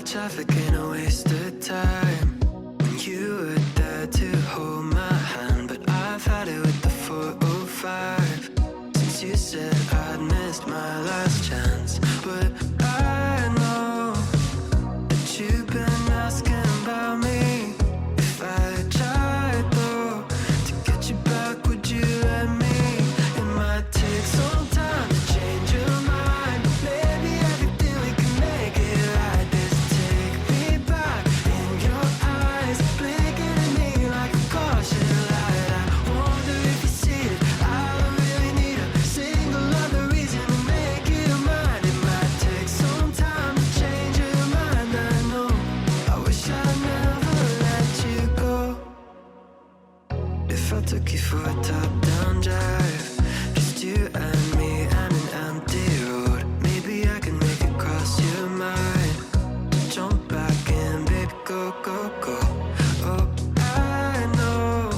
traffic ain't a waste of time. When you were there to hold my hand, but I've had it with the 405 since you said I'd missed my last chance. But I know that you've been asking about me. If I tried though to get you back, would you let me? It might take some time to change your mind, but maybe everything we can make it right. This take me back in your eyes, blinking at me like a caution light. I wonder if you see it. I don't really need a single other reason to make you mine. It might take some time to change your mind. I know. I wish I'd never let you go. If I took you for a top-down drive, just you and me and an empty road, maybe I can make it cross your mind. Jump back in, baby, go, go, go. Oh, I know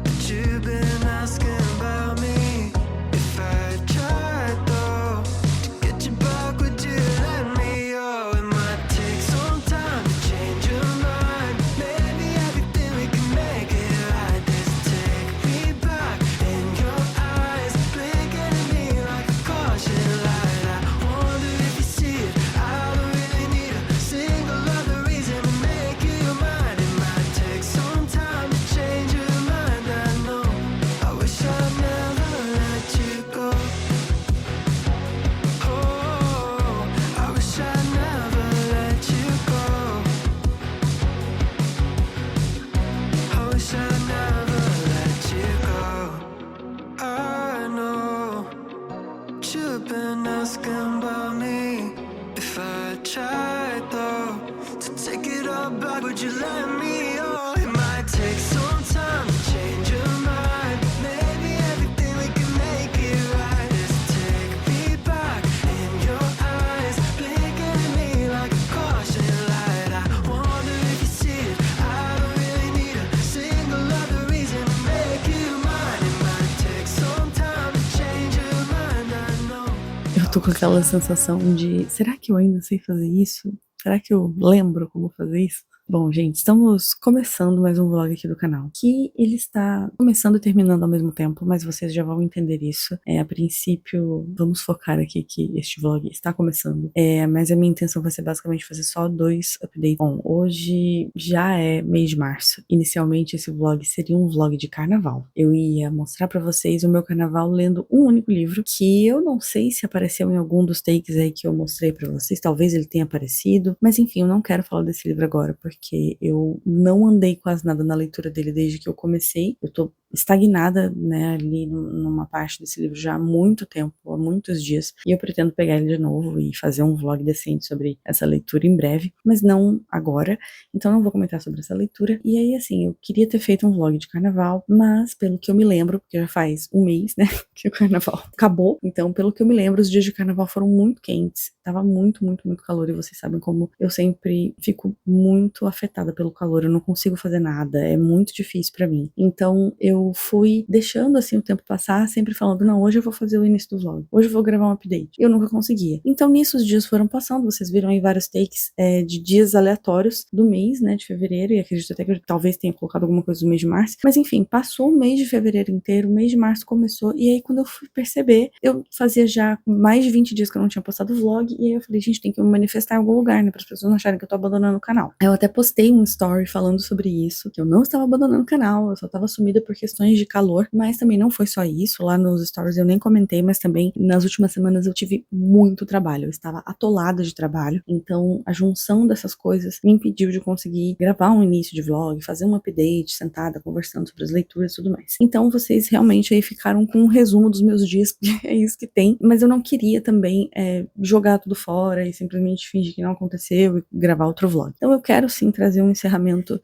that you've been asking about me. If I tried though to get you back, would you let me? Oh, it might take some time to change your mind. Maybe everything we can make it right. This take me back in your eyes, blinking at me like a caution light. I wonder if you see it. I don't really need a single other reason to make you mine. It might take some time to change your mind. I know. I wish I'd never let you go. Oh, I wish I'd never let you go. I wish I'd never let you go. I know you've been asking about me. If I tried though to take it all back, would you let me? Oh, it might take some time to change your mind. Maybe everything we can make it right. Just take me back in your eyes, blinking at me like a caution light. I wonder if you see it. I don't really need a single other reason to make you mine. It might take some time to change your mind. I know. Eu tô com aquela sensação de, será que eu ainda sei fazer isso? Será que eu lembro como fazer isso? Bom, gente, estamos começando mais um vlog aqui do canal, que ele está começando e terminando ao mesmo tempo, mas vocês já vão entender isso. A princípio, vamos focar aqui que este vlog está começando, mas a minha intenção vai ser basicamente fazer só 2 updates. Bom, hoje já é mês de março. Inicialmente esse vlog seria um vlog de carnaval. Eu ia mostrar pra vocês o meu carnaval lendo um único livro, que eu não sei se apareceu em algum dos takes aí que eu mostrei pra vocês, talvez ele tenha aparecido, mas enfim, eu não quero falar desse livro agora, porque eu não andei quase nada na leitura dele desde que eu comecei. Eu tô estagnada, né, ali numa parte desse livro já há muito tempo, há muitos dias, e eu pretendo pegar ele de novo e fazer um vlog decente sobre essa leitura em breve, mas não agora, então não vou comentar sobre essa leitura. E aí, assim, eu queria ter feito um vlog de carnaval, mas pelo que eu me lembro, porque já faz um mês, né, que o carnaval acabou, então pelo que eu me lembro, os dias de carnaval foram muito quentes, tava muito, muito, muito calor, e vocês sabem como eu sempre fico muito afetada pelo calor, eu não consigo fazer nada, é muito difícil pra mim. Então eu fui deixando assim o tempo passar, sempre falando, não, hoje eu vou fazer o início do vlog, hoje eu vou gravar um update. Eu nunca conseguia. Então nisso os dias foram passando, vocês viram aí vários takes de dias aleatórios do mês, né, de fevereiro, e acredito até que eu talvez tenha colocado alguma coisa do mês de março, mas enfim, passou o mês de fevereiro inteiro, o mês de março começou, e aí quando eu fui perceber, eu fazia já mais de 20 dias que eu não tinha postado vlog, e aí eu falei, gente, tem que me manifestar em algum lugar, né, para as pessoas não acharem que eu tô abandonando o canal. Eu até postei um story falando sobre isso, que eu não estava abandonando o canal, eu só estava sumida por questões de calor, mas também não foi só isso. Lá nos stories eu nem comentei, mas também nas últimas semanas eu tive muito trabalho, eu estava atolada de trabalho, então a junção dessas coisas me impediu de conseguir gravar um início de vlog, fazer um update, sentada, conversando sobre as leituras e tudo mais. Então vocês realmente aí ficaram com um resumo dos meus dias, porque é isso que tem, mas eu não queria também jogar tudo fora e simplesmente fingir que não aconteceu e gravar outro vlog. Então eu quero sim trazer um encerramento,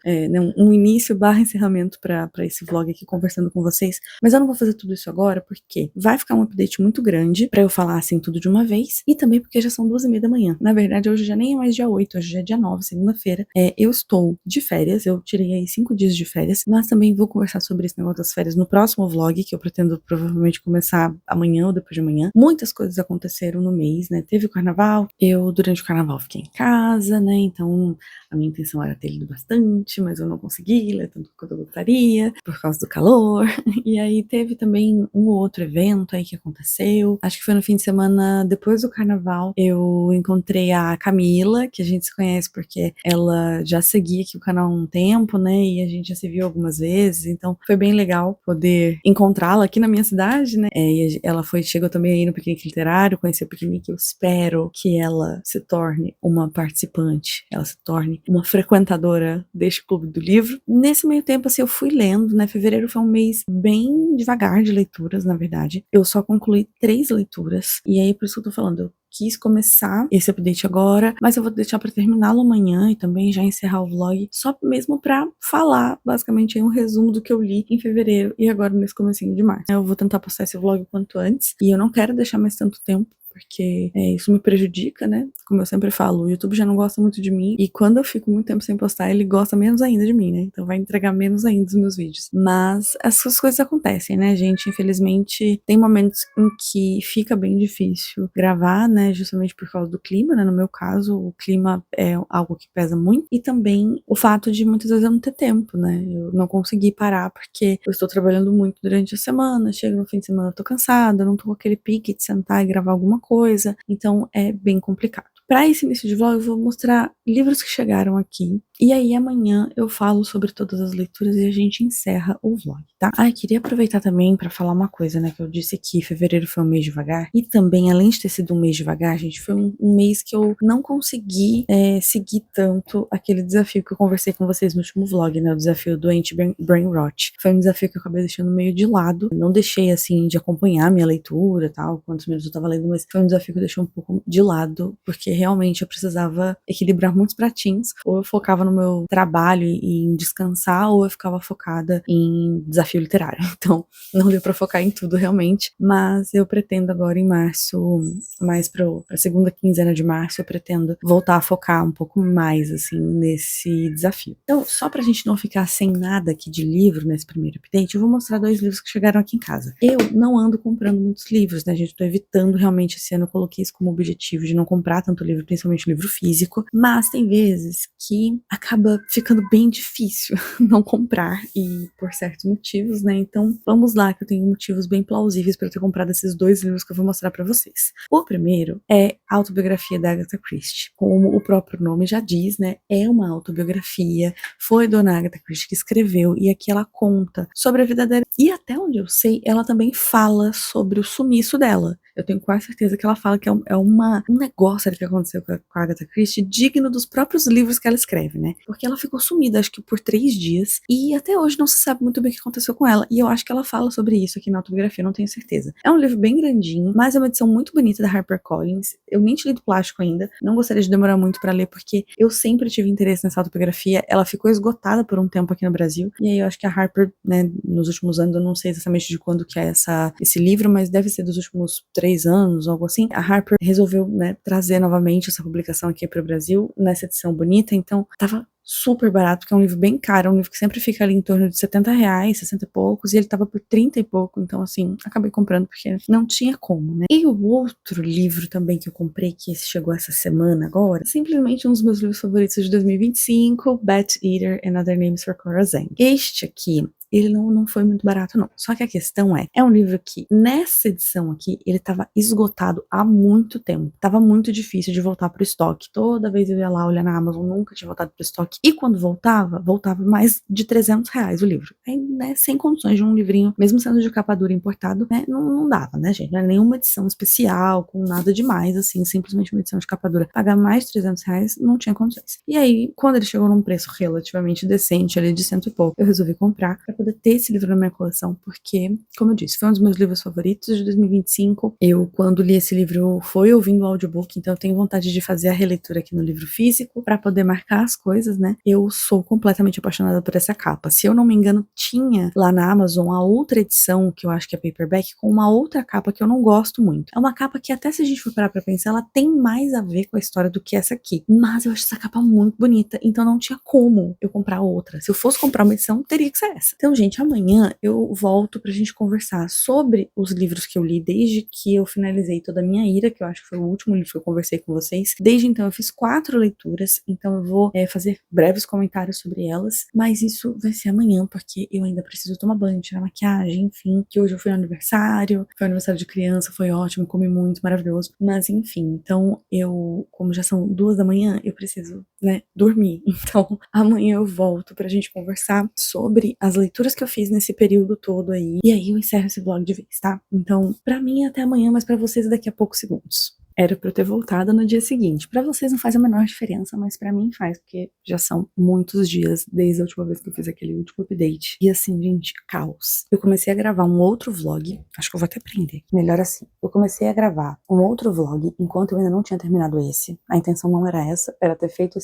um início barra encerramento para esse vlog aqui conversando com vocês, mas eu não vou fazer tudo isso agora porque vai ficar um update muito grande pra eu falar assim tudo de uma vez, e também porque já são 2h30 da manhã. Na verdade, hoje já nem é mais dia 8, hoje já é dia 9, segunda-feira. Eu estou de férias, eu tirei aí 5 dias de férias, mas também vou conversar sobre esse negócio das férias no próximo vlog, que eu pretendo provavelmente começar amanhã ou depois de amanhã. Muitas coisas aconteceram no mês, né? Teve o carnaval, eu durante o carnaval fiquei em casa, né? Então a minha intenção era ter lido bastante, mas eu não consegui ler tanto quanto eu gostaria, por causa do calor. E aí teve também um ou outro evento aí que aconteceu. Acho que foi no fim de semana depois do carnaval. Eu encontrei a Camila, que a gente se conhece porque ela já seguia aqui o canal há um tempo, né? E a gente já se viu algumas vezes, então foi bem legal poder encontrá-la aqui na minha cidade, né? E ela chegou também aí no piquenique literário, conheceu o piquenique. Eu espero que ela se torne uma participante, ela se torne uma frequentadora deste clube do livro. Nesse meio tempo, assim, eu fui lendo, né? Fevereiro foi um mês bem devagar de leituras, na verdade. Eu só concluí 3 leituras, e aí por isso que eu tô falando, eu quis começar esse update agora, mas eu vou deixar pra terminá-lo amanhã e também já encerrar o vlog, só mesmo pra falar, basicamente, aí um resumo do que eu li em fevereiro e agora nesse comecinho de março. Eu vou tentar postar esse vlog o quanto antes, e eu não quero deixar mais tanto tempo, porque isso me prejudica, né? Como eu sempre falo, o YouTube já não gosta muito de mim, e quando eu fico muito tempo sem postar, ele gosta menos ainda de mim, né? Então vai entregar menos ainda os meus vídeos. Mas essas coisas acontecem, né, gente? Infelizmente, tem momentos em que fica bem difícil gravar, né? Justamente por causa do clima, né? No meu caso, o clima é algo que pesa muito, e também o fato de muitas vezes eu não ter tempo, né? Eu não consegui parar porque eu estou trabalhando muito durante a semana, chega no fim de semana eu tô cansada, eu não tô com aquele pique de sentar e gravar alguma coisa, então é bem complicado. Para esse início de vlog, eu vou mostrar livros que chegaram aqui, e aí amanhã eu falo sobre todas as leituras e a gente encerra o vlog, tá? Queria aproveitar também para falar uma coisa, né, que eu disse que fevereiro foi um mês devagar, e também, além de ter sido um mês devagar, gente, foi um mês que eu não consegui seguir tanto aquele desafio que eu conversei com vocês no último vlog, né, o desafio do Anti-Brain Rot. Foi um desafio que eu acabei deixando meio de lado, não deixei, assim, de acompanhar minha leitura e tal, quantos minutos eu tava lendo, mas foi um desafio que eu deixei um pouco de lado, porque realmente eu precisava equilibrar muitos pratinhos, ou eu focava no meu trabalho e em descansar, ou eu ficava focada em desafio literário. Então, não deu pra focar em tudo realmente, mas eu pretendo agora em março, mais pra segunda quinzena de março, eu pretendo voltar a focar um pouco mais, assim, nesse desafio. Então, só pra gente não ficar sem nada aqui de livro nesse primeiro update, eu vou mostrar 2 livros que chegaram aqui em casa. Eu não ando comprando muitos livros, né, gente? Tô evitando realmente esse ano, eu coloquei isso como objetivo de não comprar tanto livro, principalmente livro físico, mas tem vezes que acaba ficando bem difícil não comprar, e por certos motivos, né? Então vamos lá, que eu tenho motivos bem plausíveis para eu ter comprado esses 2 livros que eu vou mostrar para vocês. O primeiro é a autobiografia da Agatha Christie. Como o próprio nome já diz, né? É uma autobiografia, foi Dona Agatha Christie que escreveu, e aqui ela conta sobre a vida dela, e até onde eu sei, ela também fala sobre o sumiço dela. Eu tenho quase certeza que ela fala que é um negócio ali que aconteceu com a Agatha Christie digno dos próprios livros que ela escreve, né? Porque ela ficou sumida, acho que por 3 dias, e até hoje não se sabe muito bem o que aconteceu com ela, e eu acho que ela fala sobre isso aqui na autobiografia, não tenho certeza. É um livro bem grandinho, mas é uma edição muito bonita da HarperCollins. Eu nem tinha lido plástico ainda, não gostaria de demorar muito pra ler, porque eu sempre tive interesse nessa autobiografia. Ela ficou esgotada por um tempo aqui no Brasil, e aí eu acho que a Harper, né, nos últimos anos, eu não sei exatamente de quando que é esse livro, mas deve ser dos últimos 3 anos, algo assim. A Harper resolveu, né, trazer novamente essa publicação aqui para o Brasil, nessa edição bonita, então tava super barato, porque é um livro bem caro, é um livro que sempre fica ali em torno de R$70, 60 e poucos, e ele tava por 30 e pouco, então assim, acabei comprando porque não tinha como, né? E o outro livro também que eu comprei, que esse chegou essa semana agora, simplesmente um dos meus livros favoritos de 2025, Bat Eater and Other Names for Cora Zhang. Este aqui, ele não foi muito barato, não. Só que a questão é um livro que, nessa edição aqui, ele tava esgotado há muito tempo. Tava muito difícil de voltar pro estoque. Toda vez eu ia lá olhar na Amazon, nunca tinha voltado pro estoque. E quando voltava mais de R$300 o livro. Aí, né, sem condições de um livrinho, mesmo sendo de capa dura importado, né, não dava, né, gente? Não era nenhuma edição especial, com nada demais, assim, simplesmente uma edição de capa dura. Pagar mais de R$300 não tinha condições. E aí, quando ele chegou num preço relativamente decente, ali de 100 e pouco, eu resolvi comprar pra poder ter esse livro na minha coleção, porque, como eu disse, foi um dos meus livros favoritos de 2025. Eu, quando li esse livro, foi ouvindo o audiobook, então eu tenho vontade de fazer a releitura aqui no livro físico, pra poder marcar as coisas, né? Eu sou completamente apaixonada por essa capa. Se eu não me engano, tinha lá na Amazon a outra edição, que eu acho que é paperback, com uma outra capa que eu não gosto muito. É uma capa que, até se a gente for parar pra pensar, ela tem mais a ver com a história do que essa aqui. Mas eu acho essa capa muito bonita, então não tinha como eu comprar outra. Se eu fosse comprar uma edição, teria que ser essa. Então, gente, amanhã eu volto pra gente conversar sobre os livros que eu li desde que eu finalizei Toda a Minha Ira, que eu acho que foi o último livro que eu conversei com vocês. Desde então eu fiz 4 leituras, então eu vou fazer breves comentários sobre elas, mas isso vai ser amanhã, porque eu ainda preciso tomar banho, tirar maquiagem, enfim, que hoje eu fui no aniversário, foi aniversário de criança, foi ótimo, comi muito, maravilhoso, mas enfim, então eu, como já são 2 da manhã, eu preciso, né, dormir, então amanhã eu volto pra gente conversar sobre as leituras que eu fiz nesse período todo aí, e aí eu encerro esse vlog de vez, tá? Então, pra mim até amanhã, mas pra vocês daqui a poucos segundos. Era pra eu ter voltado no dia seguinte. Pra vocês não faz a menor diferença, mas pra mim faz, porque já são muitos dias desde a última vez que eu fiz aquele último update. E assim, gente, caos. Eu comecei a gravar um outro vlog, acho que eu vou até prender. Melhor assim. Eu comecei a gravar um outro vlog enquanto eu ainda não tinha terminado esse. A intenção não era essa, era ter feito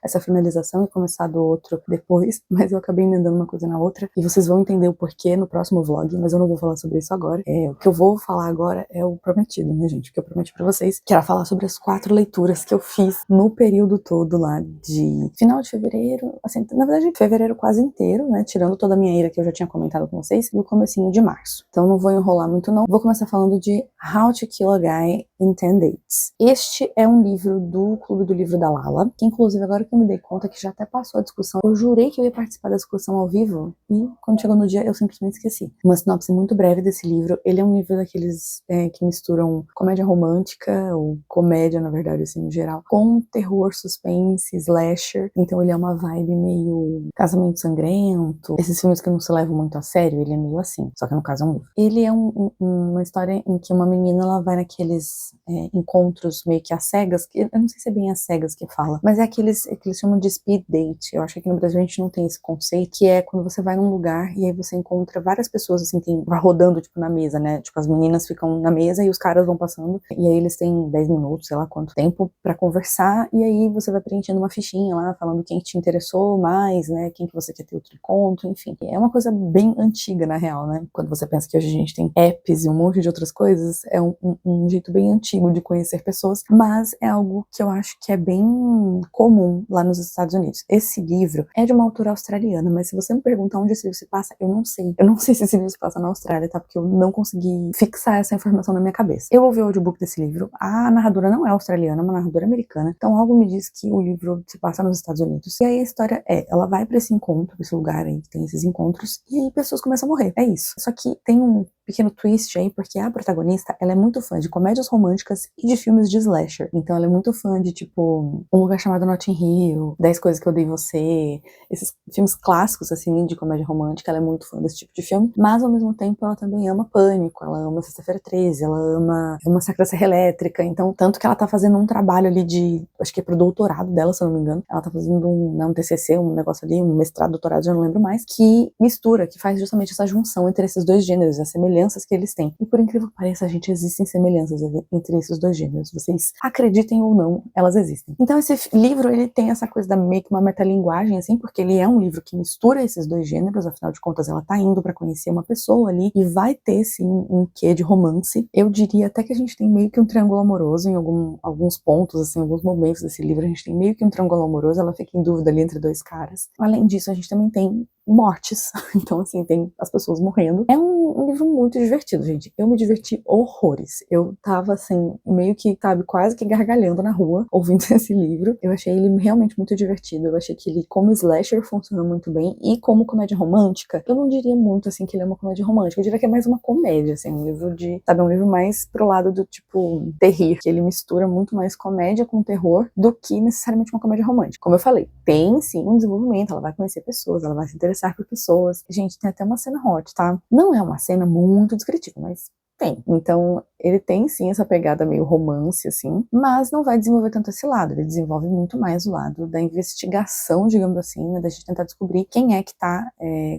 essa finalização e começado outro depois, mas eu acabei emendando uma coisa na outra. E vocês vão entender o porquê no próximo vlog, mas eu não vou falar sobre isso agora. O que eu vou falar agora é o prometido, né, gente? O que eu prometi pra vocês, que era falar sobre as 4 leituras que eu fiz no período todo lá de final de fevereiro, assim, na verdade fevereiro quase inteiro, né, tirando Toda a Minha Ira que eu já tinha comentado com vocês, e o comecinho de março. Então não vou enrolar muito não, vou começar falando de How to Kill a Guy in 10 Dates. Este é um livro do Clube do Livro da Lala, que inclusive agora que eu me dei conta que já até passou a discussão, eu jurei que eu ia participar da discussão ao vivo, e quando chegou no dia eu simplesmente esqueci. Uma sinopse muito breve desse livro, ele é um livro daqueles que misturam comédia romântica, ou comédia, na verdade, assim, no geral, com terror, suspense, slasher. Então ele é uma vibe meio Casamento Sangrento, esses filmes que não se levam muito a sério, ele é meio assim, só que no caso é um livro. Ele é uma história em que uma menina, ela vai naqueles encontros meio que às cegas, que eu não sei se é bem às cegas que fala, mas é aqueles que eles chamam de speed date. Eu acho que aqui no Brasil a gente não tem esse conceito, que é quando você vai num lugar e aí você encontra várias pessoas, assim, vai rodando, tipo, na mesa, né, tipo, as meninas ficam na mesa e os caras vão passando, e aí eles têm 10 minutos, sei lá quanto tempo, pra conversar, e aí você vai preenchendo uma fichinha lá, falando quem te interessou mais, né, quem que você quer ter outro encontro, enfim. É uma coisa bem antiga, na real, né, quando você pensa que hoje a gente tem apps e um monte de outras coisas, é um jeito bem antigo de conhecer pessoas, mas é algo que eu acho que é bem comum lá nos Estados Unidos. Esse livro é de uma autora australiana, mas se você me perguntar onde esse livro se passa, eu não sei. Eu não sei se esse livro se passa na Austrália, tá, porque eu não consegui fixar essa informação na minha cabeça. Eu ouvi o audiobook desse livro, a narradora não é australiana, é uma narradora americana, então algo me diz que o livro se passa nos Estados Unidos. E aí a história ela vai pra esse encontro, pra esse lugar aí que tem esses encontros, e aí pessoas começam a morrer. É isso. Só que tem um pequeno twist aí, porque a protagonista, ela é muito fã de comédias românticas e de filmes de slasher. Então ela é muito fã de, tipo, Um Lugar Chamado Notting Hill, 10 Coisas que Eu Dei em Você, esses filmes clássicos, assim, de comédia romântica. Ela é muito fã desse tipo de filme, mas ao mesmo tempo ela também ama Pânico, ela ama Sexta-feira 13, ela ama Massacre da Serra Elétrica. Então, tanto que ela tá fazendo um trabalho ali de, acho que é pro doutorado dela, se eu não me engano, ela tá fazendo um TCC, um negócio ali, um mestrado, doutorado, já não lembro mais, que mistura, que faz justamente essa junção entre esses dois gêneros, as semelhanças que eles têm. E por incrível que pareça, gente, existem semelhanças entre esses dois gêneros. Vocês acreditem ou não, elas existem. Então esse livro, ele tem essa coisa da meio que uma metalinguagem, assim, porque ele é um livro que mistura esses dois gêneros, afinal de contas ela tá indo pra conhecer uma pessoa ali, e vai ter, sim, um quê de romance. Eu diria até que a gente tem meio que um triângulo amoroso em alguns pontos, assim, alguns momentos desse livro, a gente tem meio que um triângulo amoroso, ela fica em dúvida ali entre dois caras. Além disso, a gente também tem mortes, então assim, tem as pessoas morrendo. É um livro muito divertido, gente. Eu me diverti horrores. Eu tava assim, meio que, sabe, quase que gargalhando na rua, ouvindo esse livro. Eu achei ele realmente muito divertido. Eu achei que ele, como slasher, funciona muito bem, e como comédia romântica, eu não diria muito, assim, que ele é uma comédia romântica. Eu diria que é mais uma comédia, assim, um livro de, sabe, um livro mais pro lado do, tipo, terrir, que ele mistura muito mais comédia com terror do que necessariamente uma comédia romântica. Como eu falei, tem, sim, um desenvolvimento, ela vai conhecer pessoas, ela vai se interessar por pessoas. Gente, tem até uma cena hot, tá? Não é uma cena muito descritiva, mas tem. Então, ele tem sim essa pegada meio romance, assim, mas não vai desenvolver tanto esse lado. Ele desenvolve muito mais o lado da investigação, digamos assim, né, da gente tentar descobrir quem é que tá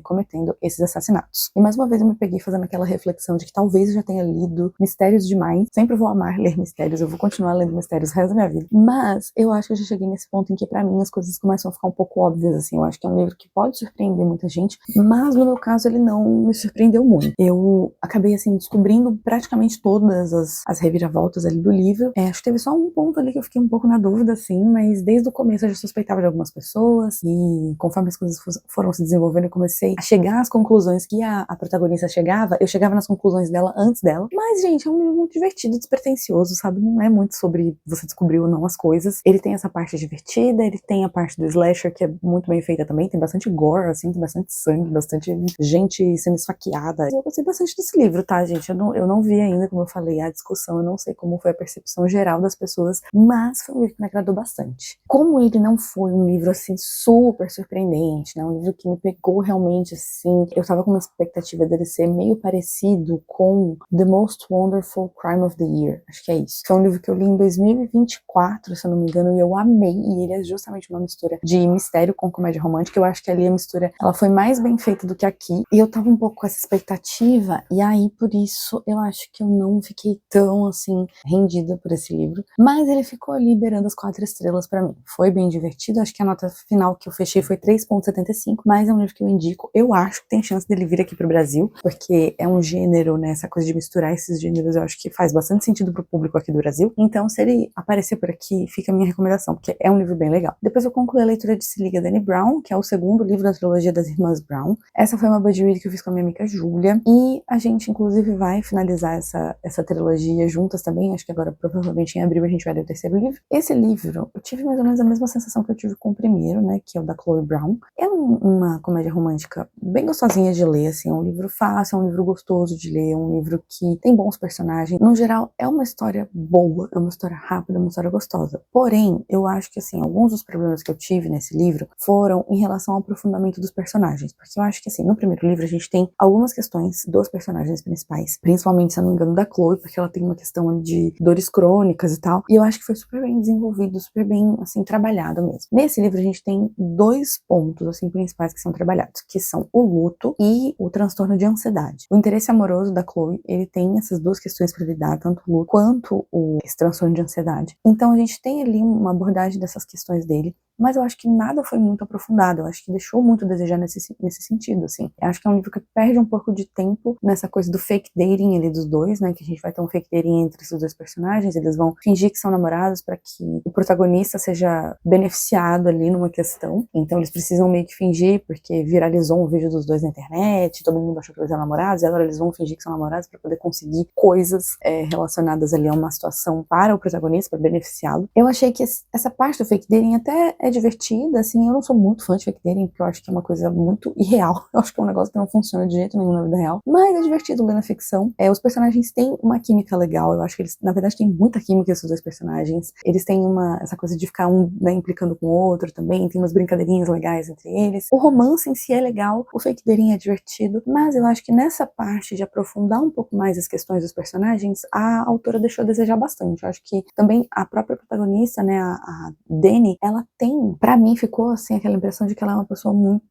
cometendo esses assassinatos. E mais uma vez eu me peguei fazendo aquela reflexão de que talvez eu já tenha lido mistérios demais. Sempre vou amar ler mistérios, eu vou continuar lendo mistérios o resto da minha vida. Mas eu acho que eu já cheguei nesse ponto em que, pra mim, as coisas começam a ficar um pouco óbvias, assim. Eu acho que é um livro que pode surpreender muita gente, mas no meu caso ele não me surpreendeu muito. Eu acabei, assim, descobrindo praticamente todas as reviravoltas ali do livro. Acho que teve só um ponto ali que eu fiquei um pouco na dúvida, assim, mas desde o começo eu já suspeitava de algumas pessoas, e conforme as coisas foram se desenvolvendo, eu comecei a chegar às conclusões que a protagonista chegava, eu chegava nas conclusões dela antes dela. Mas, gente, é um livro muito divertido, despretensioso, sabe? Não é muito sobre você descobrir ou não as coisas. Ele tem essa parte divertida, ele tem a parte do slasher, que é muito bem feita também, tem bastante gore, assim, tem bastante sangue, bastante gente sendo esfaqueada. Eu gostei bastante desse livro, tá, gente? Eu não vi ainda, como eu falei, a discussão, eu não sei como foi a percepção geral das pessoas, mas foi um livro que me agradou bastante. Como ele não foi um livro, assim, super surpreendente, né? Um livro que me pegou realmente, assim, eu tava com uma expectativa dele ser meio parecido com The Most Wonderful Crime of the Year, acho que é isso. Foi um livro que eu li em 2024, se eu não me engano, e eu amei, e ele é justamente uma mistura de mistério com comédia romântica. Eu acho que ali a mistura, ela foi mais bem feita do que aqui, e eu tava um pouco com essa expectativa, e aí por isso eu acho que eu não fiquei tão, assim, rendida por esse livro, mas ele ficou ali beirando as 4 estrelas pra mim. Foi bem divertido, acho que a nota final que eu fechei foi 3,75, mas é um livro que eu indico. Eu acho que tem chance dele vir aqui pro Brasil, porque é um gênero, né, essa coisa de misturar esses gêneros, eu acho que faz bastante sentido pro público aqui do Brasil. Então, se ele aparecer por aqui, fica a minha recomendação, porque é um livro bem legal. Depois eu concluí a leitura de Se Liga, Dani Brown, que é o segundo livro da trilogia das Irmãs Brown. Essa foi uma buddy read que eu fiz com a minha amiga Júlia, e a gente, inclusive, vai finalizar essa trilogia juntas também. Acho que agora, provavelmente, em abril, a gente vai ler o terceiro livro. Esse livro, eu tive mais ou menos a mesma sensação que eu tive com o primeiro, né, que é o da Chloe Brown. É uma comédia romântica bem gostosinha de ler, assim, é um livro fácil, é um livro gostoso de ler, é um livro que tem bons personagens. No geral, é uma história boa, é uma história rápida, é uma história gostosa. Porém, eu acho que, assim, alguns dos problemas que eu tive nesse livro foram em relação ao aprofundamento dos personagens, porque eu acho que, assim, no primeiro livro a gente tem algumas questões dos personagens principais, principalmente, se eu não me engano, da Chloe, porque ela tem uma questão de dores crônicas e tal, e eu acho que foi super bem desenvolvido, super bem, assim, trabalhado mesmo. Nesse livro a gente tem 2 pontos, assim, principais que são trabalhados, que são o luto e o transtorno de ansiedade. O interesse amoroso da Chloe, ele tem essas 2 questões para lidar, tanto o luto quanto esse transtorno de ansiedade. Então a gente tem ali uma abordagem dessas questões dele, mas eu acho que nada foi muito aprofundado, eu acho que deixou muito a desejar nesse sentido, assim. Eu acho que é um livro que perde um pouco de tempo nessa coisa do fake dating ali dos dois, né, que a gente vai ter um fake dating entre esses 2 personagens, eles vão fingir que são namorados para que o protagonista seja beneficiado ali numa questão, então eles precisam meio que fingir, porque viralizou um vídeo dos 2 na internet, todo mundo achou que eles eram namorados, e agora eles vão fingir que são namorados para poder conseguir coisas relacionadas ali a uma situação para o protagonista, para beneficiá-lo. Eu achei que essa parte do fake dating até é divertida, assim, eu não sou muito fã de fake dating, porque eu acho que é uma coisa muito irreal, eu acho que é um negócio que não funciona de jeito nenhum na vida real, mas é divertido ler na ficção. Os personagens têm uma química legal, eu acho que eles, na verdade, têm muita química esses 2 personagens, eles têm essa coisa de ficar um, né, implicando com o outro também, tem umas brincadeirinhas legais entre eles, o romance em si é legal, o fake dating é divertido, mas eu acho que nessa parte de aprofundar um pouco mais as questões dos personagens, a autora deixou a desejar bastante. Eu acho que também a própria protagonista, né, a Dani, ela tem, pra mim ficou assim aquela impressão de que ela é uma pessoa muito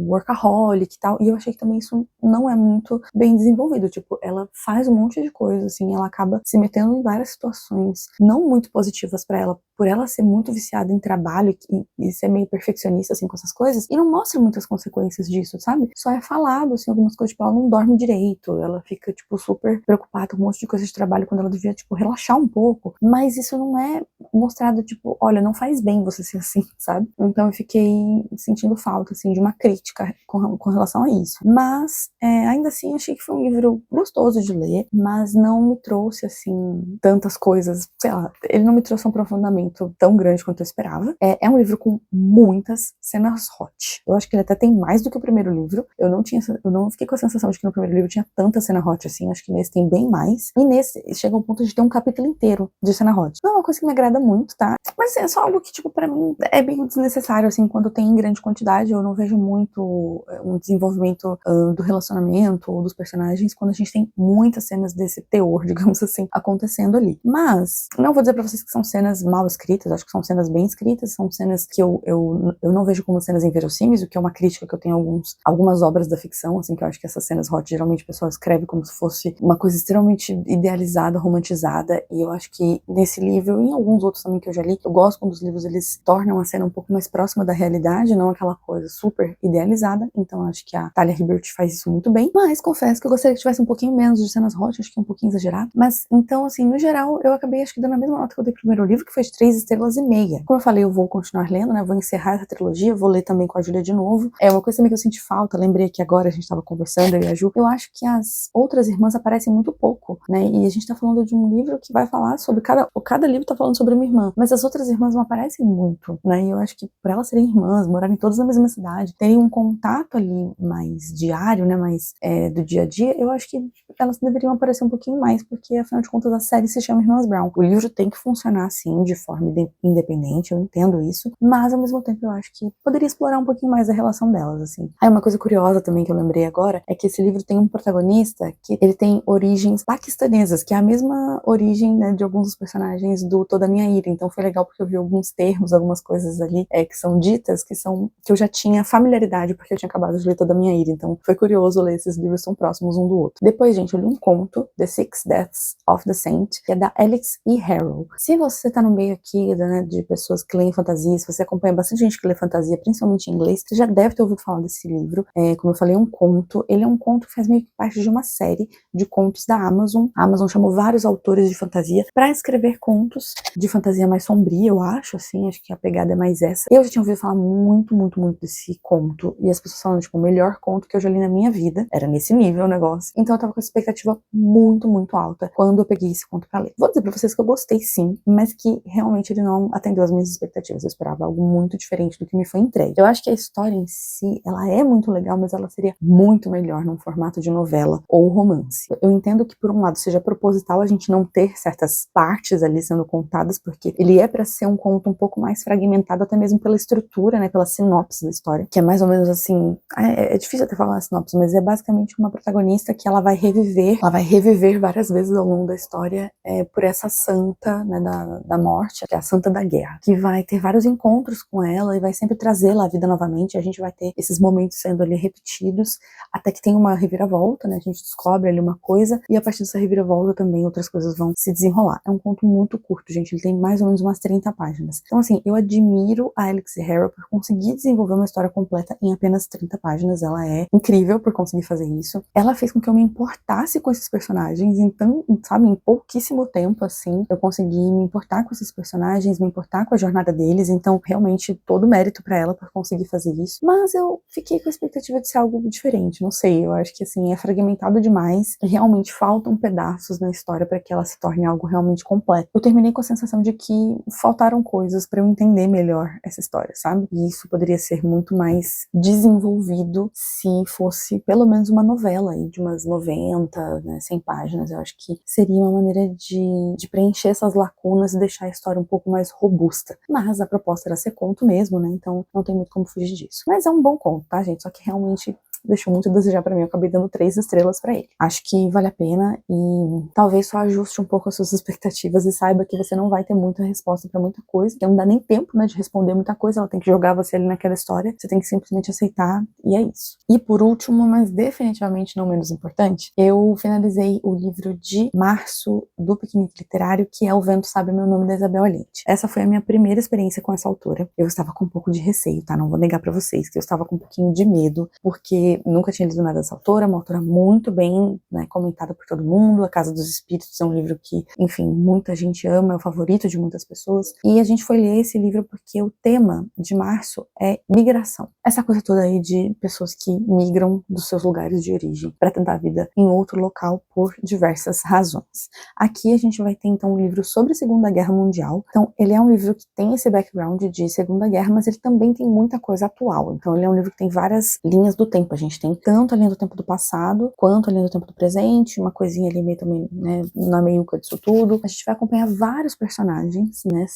workaholic e tal, e eu achei que também isso não é muito bem desenvolvido, tipo, ela faz um monte de coisa, assim, ela acaba se metendo em várias situações não muito positivas pra ela, por ela ser muito viciada em trabalho e ser meio perfeccionista, assim, com essas coisas, e não mostra muitas consequências disso, sabe? Só é falado, assim, algumas coisas, tipo, ela não dorme direito, ela fica, tipo, super preocupada com um monte de coisa de trabalho quando ela devia, tipo, relaxar um pouco, mas isso não é mostrado, tipo, olha, não faz bem você ser assim, sabe? Então eu fiquei sentindo falta, assim, de uma crítica com relação a isso. Mas, ainda assim, achei que foi um livro gostoso de ler, mas não me trouxe, assim, tantas coisas, sei lá, ele não me trouxe um aprofundamento tão grande quanto eu esperava. É um livro com muitas cenas hot. Eu acho que ele até tem mais do que o primeiro livro. Eu não fiquei com a sensação de que no primeiro livro tinha tanta cena hot assim, acho que nesse tem bem mais. E nesse chega ao ponto de ter um capítulo inteiro de cena hot. Não é uma coisa que me agrada muito, tá? Mas é só algo que, tipo, pra mim é bem desnecessário, assim, quando tem em grande quantidade. Eu não vejo muito um desenvolvimento do relacionamento ou dos personagens quando a gente tem muitas cenas desse teor, digamos assim, acontecendo ali. Mas, não vou dizer pra vocês que são cenas mal escritas, acho que são cenas bem escritas, são cenas que eu não vejo como cenas inverossímeis, o que é uma crítica que eu tenho a algumas obras da ficção, assim, que eu acho que essas cenas hot, geralmente o pessoal escreve como se fosse uma coisa extremamente idealizada, romantizada, e eu acho que nesse livro, e em alguns outros também que eu já li, eu gosto quando os livros eles tornam a cena um pouco mais próxima da realidade, não aquela coisa super idealizada, então acho que a Talia Hibbert faz isso muito bem, mas confesso que eu gostaria que tivesse um pouquinho menos de cenas hot, acho que é um pouquinho exagerado, mas então assim, no geral, eu acabei acho que dando a mesma nota que eu dei pro primeiro livro, que foi de 3 estrelas e meia. Como eu falei, eu vou continuar lendo, né, vou encerrar essa trilogia, vou ler também com a Júlia de novo, é uma coisa também que eu senti falta, lembrei que agora a gente tava conversando, eu e a Ju, eu acho que as outras irmãs aparecem muito pouco, né, e a gente tá falando de um livro que vai falar sobre cada livro tá falando sobre uma irmã, mas as outras irmãs não aparecem muito, né, e eu acho que por elas serem irmãs, morarem todas na mesma cidade, terem um contato ali mais diário, né, mais do dia a dia, eu acho que elas deveriam aparecer um pouquinho mais, porque afinal de contas a série se chama Irmãs Brown. O livro tem que funcionar assim, de forma independente, eu entendo isso, mas ao mesmo tempo eu acho que poderia explorar um pouquinho mais a relação delas, assim. Aí uma coisa curiosa também que eu lembrei agora, é que esse livro tem um protagonista que ele tem origens paquistanesas, que é a mesma origem, né, de alguns dos personagens do Toda a Minha Ira, então foi legal porque eu vi alguns termos, algumas coisas ali que são ditas, que eu já tinha familiaridade, porque eu tinha acabado de ler Toda a Minha Ira, então foi curioso ler esses livros tão próximos um do outro. Depois, gente, eu li um conto, The Six Deaths of the Saint, que é da Alix E. Harrow. Se você tá no meio aqui, né, de pessoas que leem fantasia, se você acompanha bastante gente que lê fantasia, principalmente em inglês, você já deve ter ouvido falar desse livro. Como eu falei, é um conto. Ele é um conto que faz meio que parte de uma série de contos da Amazon. A Amazon chamou vários autores de fantasia para escrever contos de fantasia mais sombria, eu acho, assim, acho que a pegada é mais essa. Eu já tinha ouvido falar muito, muito, muito desse conto, e as pessoas falando, tipo, o melhor conto que eu já li na minha vida. Era nesse nível o negócio. Então eu tava com a expectativa muito, muito alta quando eu peguei esse conto pra ler. Vou dizer pra vocês que eu gostei sim, mas que realmente ele não atendeu as minhas expectativas. Eu esperava algo muito diferente do que me foi entregue. Eu acho que a história em si, ela é muito legal, mas ela seria muito melhor num formato de novela ou romance. Eu entendo que por um lado seja proposital a gente não ter certas partes ali sendo contadas, porque ele é pra ser um conto um pouco mais fragmentado, até mesmo pela estrutura, né, pela sinopse da história, que é mais ou menos assim, é difícil até falar a sinopse, mas é basicamente uma protagonista que ela vai reviver várias vezes ao longo da história por essa santa, né, da morte, que é a santa da guerra, que vai ter vários encontros com ela e vai sempre trazê-la à vida novamente, e a gente vai ter esses momentos sendo ali repetidos, até que tem uma reviravolta, né, a gente descobre ali uma coisa, e a partir dessa reviravolta também outras coisas vão se desenrolar. É um conto muito curto, gente, ele tem mais ou menos umas 30 páginas. Então assim, eu admiro a Alix Harrow por conseguir desenvolver uma história completa em apenas 30 páginas, ela é incrível por conseguir fazer isso. Ela fez com que eu me importasse com esses personagens, então, sabe, em pouquíssimo tempo, assim, eu consegui me importar com esses personagens, me importar com a jornada deles, então, realmente, todo mérito pra ela por conseguir fazer isso. Mas eu fiquei com a expectativa de ser algo diferente, não sei, eu acho que, assim, é fragmentado demais, e realmente faltam pedaços na história pra que ela se torne algo realmente completo. Eu terminei com a sensação de que faltaram coisas pra eu entender melhor essa história, sabe? E isso poderia ser muito mais desenvolvido se fosse pelo menos uma novela aí de umas 90, né, 100 páginas. Eu acho que seria uma maneira de preencher essas lacunas e deixar a história um pouco mais robusta. Mas a proposta era ser conto mesmo, né? Então não tem muito como fugir disso. Mas é um bom conto, tá, gente? Só que realmente deixou muito a desejar pra mim, eu acabei dando 3 estrelas pra ele. Acho que vale a pena e talvez só ajuste um pouco as suas expectativas e saiba que você não vai ter muita resposta pra muita coisa, que não dá nem tempo, né, de responder muita coisa, ela tem que jogar você ali naquela história, você tem que simplesmente aceitar e é isso. E por último, mas definitivamente não menos importante, eu finalizei o livro de março do Piquenique Literário, que é O Vento Sabe Meu Nome, da Isabel Allende. Essa foi a minha primeira experiência com essa autora. Eu estava com um pouco de receio, tá? Não vou negar pra vocês que eu estava com um pouquinho de medo, porque nunca tinha lido nada dessa autora, uma autora muito bem, né, comentada por todo mundo. A Casa dos Espíritos é um livro que, enfim, muita gente ama, é o favorito de muitas pessoas. E a gente foi ler esse livro porque o tema de março é migração. Essa coisa toda aí de pessoas que migram dos seus lugares de origem para tentar a vida em outro local por diversas razões. Aqui a gente vai ter então um livro sobre a Segunda Guerra Mundial. Então ele é um livro que tem esse background de Segunda Guerra, mas ele também tem muita coisa atual. Então ele é um livro que tem várias linhas do tempo. A gente tem tanto a linha do tempo do passado, quanto a linha do tempo do presente, uma coisinha ali meio também, né, na meiuca disso tudo. A gente vai acompanhar vários personagens, né,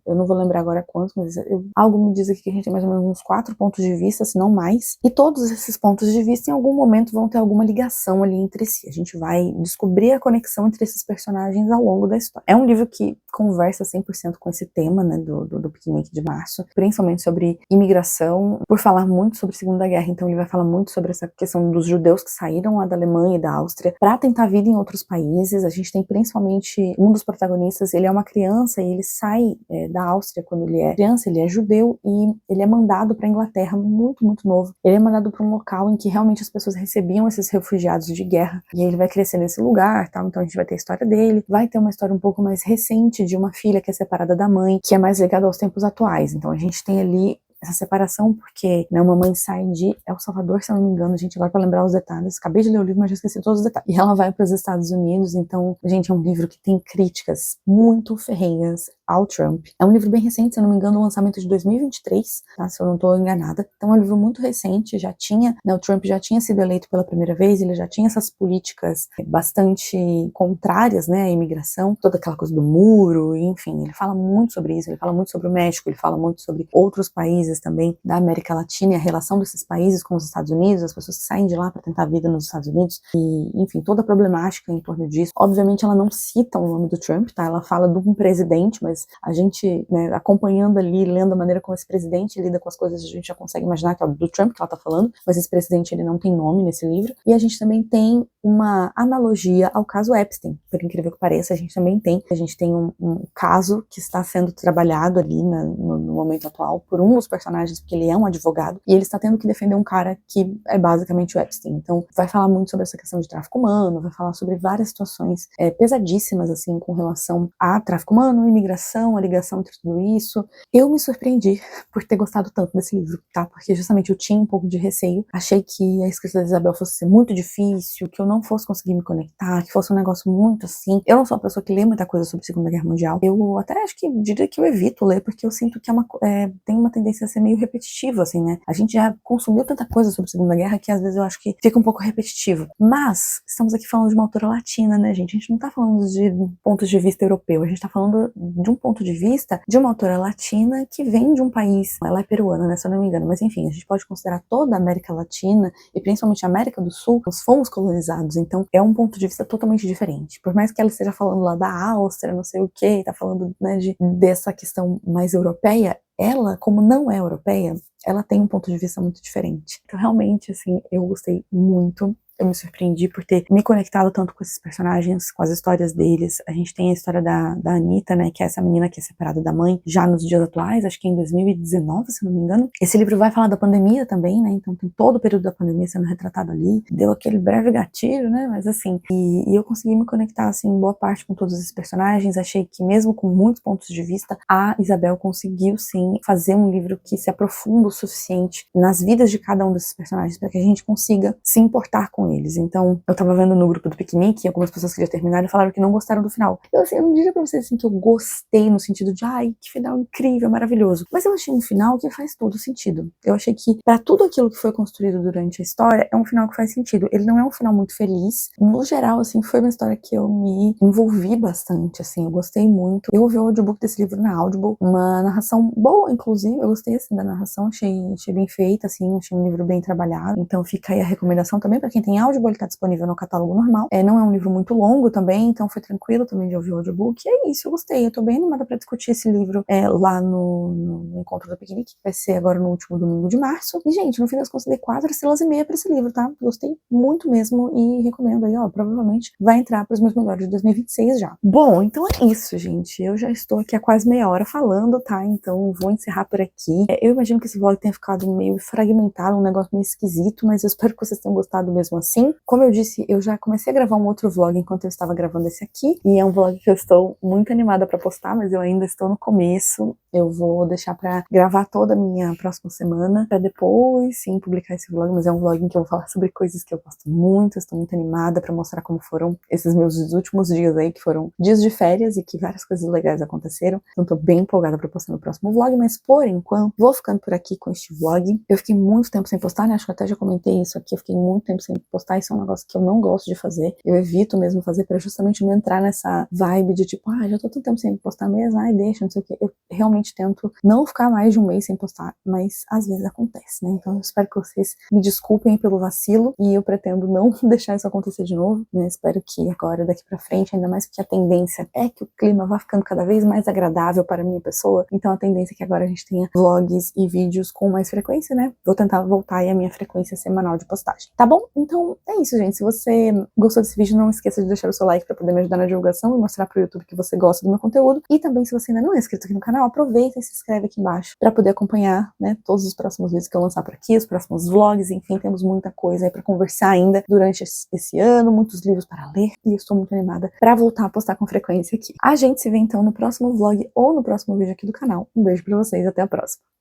eu não vou lembrar agora quantos, mas algo me diz aqui que a gente tem mais ou menos uns 4 pontos de vista, se não mais, e todos esses pontos de vista em algum momento vão ter alguma ligação ali entre si. A gente vai descobrir a conexão entre esses personagens ao longo da história. É um livro que conversa 100% com esse tema, né, do Piquenique de Março, principalmente sobre imigração, por falar muito sobre a Segunda Guerra, então ele vai falar muito sobre essa questão dos judeus que saíram lá da Alemanha e da Áustria para tentar vida em outros países. A gente tem principalmente um dos protagonistas, ele é uma criança e ele sai da Áustria quando ele é criança, ele é judeu e ele é mandado para a Inglaterra muito, muito novo. Ele é mandado para um local em que realmente as pessoas recebiam esses refugiados de guerra, e aí ele vai crescer nesse lugar, tal. Então a gente vai ter a história dele, vai ter uma história um pouco mais recente de uma filha que é separada da mãe, que é mais ligada aos tempos atuais. Então a gente tem ali essa separação, porque, né, uma mãe sai de El Salvador, se eu não me engano, gente, agora para lembrar os detalhes, acabei de ler o livro, mas já esqueci todos os detalhes, e ela vai para os Estados Unidos. Então, gente, é um livro que tem críticas muito ferrenhas ao Trump. É um livro bem recente, se eu não me engano, o lançamento de 2023, tá, se eu não estou enganada. Então é um livro muito recente, já tinha, né, o Trump já tinha sido eleito pela primeira vez, ele já tinha essas políticas bastante contrárias, né, à imigração, toda aquela coisa do muro, enfim, ele fala muito sobre isso, ele fala muito sobre o México, ele fala muito sobre outros países também da América Latina e a relação desses países com os Estados Unidos, as pessoas que saem de lá para tentar a vida nos Estados Unidos, e, enfim, toda a problemática em torno disso. Obviamente ela não cita o nome do Trump, tá, ela fala de um presidente, mas a gente, né, acompanhando ali, lendo a maneira como esse presidente lida com as coisas, a gente já consegue imaginar que é do Trump que ela tá falando, mas esse presidente, ele não tem nome nesse livro. E a gente também tem uma analogia ao caso Epstein, por incrível que pareça. A gente tem um caso que está sendo trabalhado ali no momento atual por um dos personagens, porque ele é um advogado, e ele está tendo que defender um cara que é basicamente o Epstein. Então vai falar muito sobre essa questão de tráfico humano, vai falar sobre várias situações pesadíssimas, assim, com relação a tráfico humano, imigração, a ligação entre tudo isso. Eu me surpreendi por ter gostado tanto desse livro, tá? Porque justamente eu tinha um pouco de receio, achei que a escrita da Isabel fosse ser muito difícil, que eu não fosse conseguir me conectar, que fosse um negócio muito assim. Eu não sou uma pessoa que lê muita coisa sobre a Segunda Guerra Mundial. Eu até acho que diria que eu evito ler, porque eu sinto que tem uma tendência a ser meio repetitivo, assim, né? A gente já consumiu tanta coisa sobre a Segunda Guerra que às vezes eu acho que fica um pouco repetitivo. Mas estamos aqui falando de uma autora latina, né, gente? A gente não tá falando de pontos de vista europeu, a gente tá falando de um ponto de vista de uma autora latina que vem de um país, ela é peruana, né, se eu não me engano, mas enfim, a gente pode considerar toda a América Latina e principalmente a América do Sul, nós fomos colonizados, então é um ponto de vista totalmente diferente. Por mais que ela esteja falando lá da Áustria, não sei o que, tá falando, né, dessa questão mais europeia, ela, como não é europeia, ela tem um ponto de vista muito diferente. Então, realmente, assim, eu gostei muito. Eu me surpreendi por ter me conectado tanto com esses personagens, com as histórias deles. A gente tem a história da Anitta, né, que é essa menina que é separada da mãe, já nos dias atuais, acho que em 2019, se não me engano. Esse livro vai falar da pandemia também, né, então tem todo o período da pandemia sendo retratado ali. Deu aquele breve gatilho, né, mas assim, e eu consegui me conectar, assim, em boa parte com todos esses personagens. Achei que mesmo com muitos pontos de vista, a Isabel conseguiu, sim, fazer um livro que se aprofunda o suficiente nas vidas de cada um desses personagens para que a gente consiga se importar com eles. Então, eu tava vendo no grupo do piquenique e algumas pessoas que já terminaram falaram que não gostaram do final. Eu não diria pra vocês assim que eu gostei no sentido de, ai, que final incrível, maravilhoso. Mas eu achei um final que faz todo sentido. Eu achei que pra tudo aquilo que foi construído durante a história, é um final que faz sentido. Ele não é um final muito feliz. No geral, assim, foi uma história que eu me envolvi bastante, assim, eu gostei muito. Eu ouvi o audiobook desse livro na Audible, uma narração boa, inclusive. Eu gostei, assim, da narração, achei bem feita, assim, achei um livro bem trabalhado. Então fica aí a recomendação também pra quem tem Audible, ele tá disponível no catálogo normal. Não é um livro muito longo também, então foi tranquilo também de ouvir o audiobook. E é isso, eu gostei. Eu tô bem animada pra discutir esse livro lá no Encontro do Piquenique, que vai ser agora no último domingo de março. E, gente, no fim das contas, dei 4,5 estrelas pra esse livro, tá? Gostei muito mesmo e recomendo aí, ó, provavelmente vai entrar pros meus melhores de 2026 já. Bom, então é isso, gente. Eu já estou aqui há quase meia hora falando, tá? Então vou encerrar por aqui. Eu imagino que esse vlog tenha ficado meio fragmentado, um negócio meio esquisito, mas eu espero que vocês tenham gostado mesmo assim. Como eu disse, eu já comecei a gravar um outro vlog enquanto eu estava gravando esse aqui, e é um vlog que eu estou muito animada pra postar, mas eu ainda estou no começo. Eu vou deixar pra gravar toda a minha próxima semana, pra depois sim publicar esse vlog, mas é um vlog em que eu vou falar sobre coisas que eu gosto muito, estou muito animada pra mostrar como foram esses meus últimos dias aí, que foram dias de férias e que várias coisas legais aconteceram. Então tô bem empolgada pra postar no próximo vlog, mas por enquanto vou ficando por aqui com este vlog. Eu fiquei muito tempo sem postar, né? Acho que eu até já comentei isso aqui, eu fiquei muito tempo sem postar, isso é um negócio que eu não gosto de fazer. Eu evito mesmo fazer pra justamente não entrar nessa vibe de tipo, já tô tanto tempo sem postar mesmo, deixa, não sei o que. Eu realmente tento não ficar mais de um mês sem postar, mas às vezes acontece, né? Então eu espero que vocês me desculpem pelo vacilo e eu pretendo não deixar isso acontecer de novo, né? Espero que agora, daqui pra frente, ainda mais porque a tendência é que o clima vá ficando cada vez mais agradável para a minha pessoa, então a tendência é que agora a gente tenha vlogs e vídeos com mais frequência, né? Vou tentar voltar aí a minha frequência semanal de postagem, tá bom? Então é isso, gente. Se você gostou desse vídeo, não esqueça de deixar o seu like para poder me ajudar na divulgação e mostrar pro YouTube que você gosta do meu conteúdo. E também, se você ainda não é inscrito aqui no canal, aproveita e se inscreve aqui embaixo para poder acompanhar, né, todos os próximos vídeos que eu lançar por aqui, os próximos vlogs, enfim, temos muita coisa aí para conversar ainda durante esse ano, muitos livros para ler e eu estou muito animada para voltar a postar com frequência aqui. A gente se vê então no próximo vlog ou no próximo vídeo aqui do canal. Um beijo para vocês, até a próxima.